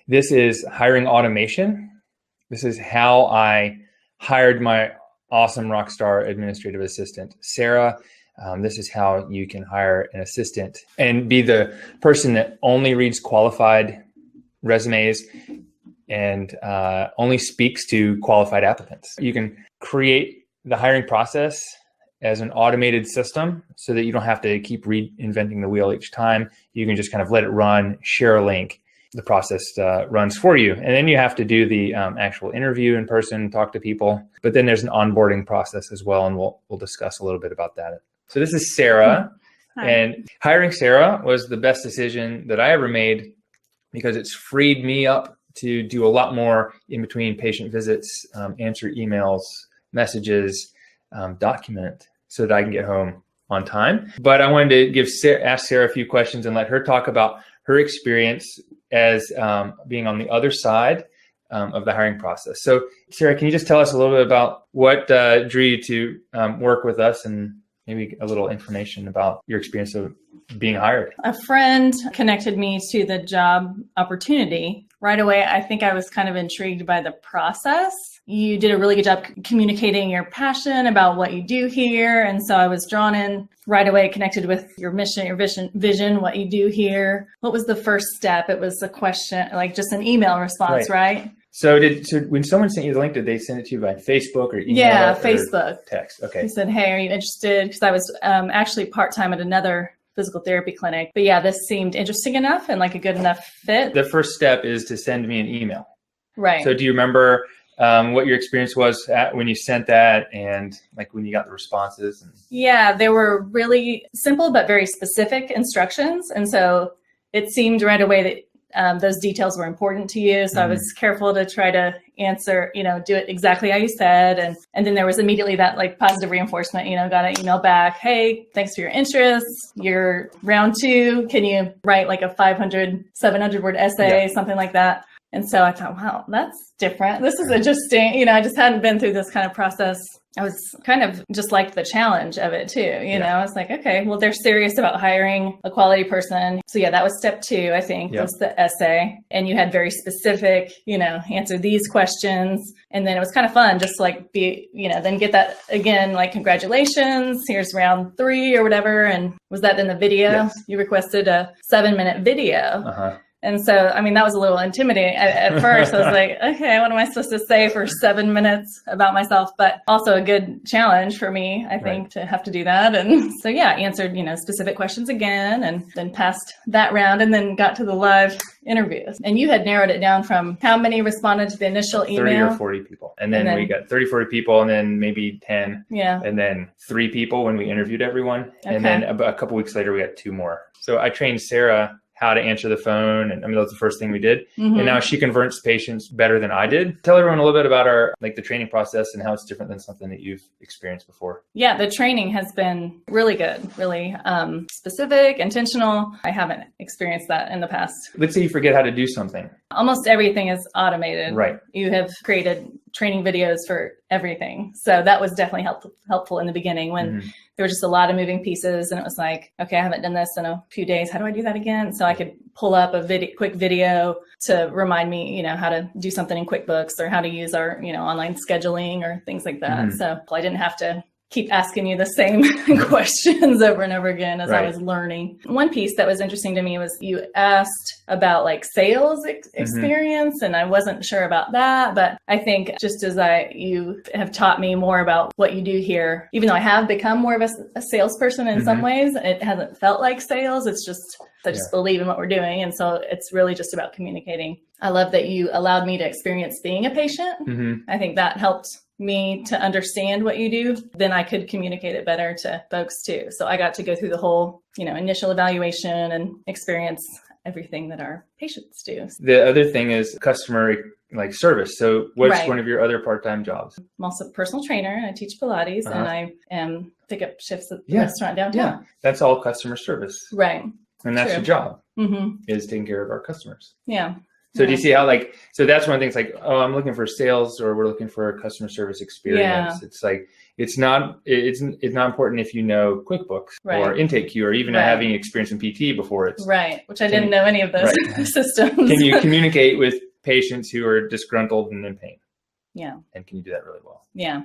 This is hiring automation. This is how I hired my awesome rock star administrative assistant, Sarah. This is how you can hire an assistant and be the person that only reads qualified resumes and only speaks to qualified applicants. You can create the hiring process as an automated system so that you don't have to keep reinventing the wheel each time. You can just kind of let it run, share a link. The process runs for you. And then you have to do the actual interview in person, talk to people. But then there's an onboarding process as well. And we'll discuss a little bit about that. So this is Sarah. Hi. And hiring Sarah was the best decision that I ever made because it's freed me up to do a lot more in between patient visits, answer emails, messages, document so that I can get home on time. But I wanted to ask Sarah a few questions and let her talk about her experience as being on the other side of the hiring process. So Sarah, can you just tell us a little bit about what drew you to work with us and maybe a little information about your experience of being hired? A friend connected me to the job opportunity. Right away, I think I was kind of intrigued by the process. You did a really good job communicating your passion about what you do here. And so I was drawn in right away, connected with your mission, your vision, what you do here. What was the first step? It was a question, like just an email response, right? So when someone sent you the link, did they send it to you by Facebook or email? Yeah, or Facebook. Text. Okay. He said, hey, are you interested? Because I was actually part-time at another physical therapy clinic. But yeah, this seemed interesting enough and like a good enough fit. The first step is to send me an email. Right. So do you remember what your experience was when you sent that and like when you got the responses? Yeah, they were really simple but very specific instructions. And so it seemed right away that those details were important to you. So I was careful to try to answer, do it exactly how you said. And then there was immediately that like positive reinforcement, got an email back. Hey, thanks for your interest. You're round 2. Can you write like a 500, 700 word essay, something like that? And so I thought, wow, that's different. This is interesting. I just hadn't been through this kind of process. I was kind of just liked the challenge of it too. I was like, okay, well, they're serious about hiring a quality person. So yeah, that was step 2, I think, was the essay. And you had very specific, answer these questions. And then it was kind of fun, just like then get that again, like, congratulations, here's round 3 or whatever. And was that then the video? Yes. You requested a 7-minute video. Uh-huh. And so, that was a little intimidating at first. I was like, okay, what am I supposed to say for 7 minutes about myself? But also a good challenge for me, I think, to have to do that. And so, yeah, answered, specific questions again and then passed that round and then got to the live interviews. And you had narrowed it down from how many responded to the initial email? 30 or 40 people. And then we got 30, 40 people and then maybe 10. Yeah. And then 3 people when we interviewed everyone. Okay. And then a couple weeks later, we got 2 more. So I trained Sarah how to answer the phone. And that was the first thing we did. And now she converts patients better than I did. Tell everyone a little bit about the training process and how it's different than something that you've experienced before. Yeah, the training has been really good, really specific, intentional. I haven't experienced that in the past. Let's say you forget how to do something. Almost everything is automated. Right. You have created training videos for everything. So that was definitely helpful in the beginning when there were just a lot of moving pieces and it was like, okay, I haven't done this in a few days. How do I do that again? So I could pull up a quick video to remind me, how to do something in QuickBooks or how to use our, online scheduling or things like that. So I didn't have to keep asking you the same questions over and over again as I was learning. One piece that was interesting to me was you asked about like sales experience, and I wasn't sure about that. But I think just as you have taught me more about what you do here, even though I have become more of a salesperson in some ways, it hasn't felt like sales. It's just I just believe in what we're doing. And so it's really just about communicating. I love that you allowed me to experience being a patient. I think that helped me to understand what you do. Then I could communicate it better to folks too. So I got to go through the whole, initial evaluation and experience everything that our patients do. The other thing is customer service. So what's one of your other part-time jobs? I'm also a personal trainer. I teach Pilates and I pick up shifts at the restaurant downtown. Yeah, that's all customer service. Right. And that's your job, is taking care of our customers. Yeah. So do you see how so that's one of the things oh, I'm looking for sales or we're looking for a customer service experience. It's it's not important if you know QuickBooks or Intake Queue or even having experience in PT before which I didn't know any of those systems. Can you communicate with patients who are disgruntled and in pain? Yeah. And can you do that really well? Yeah.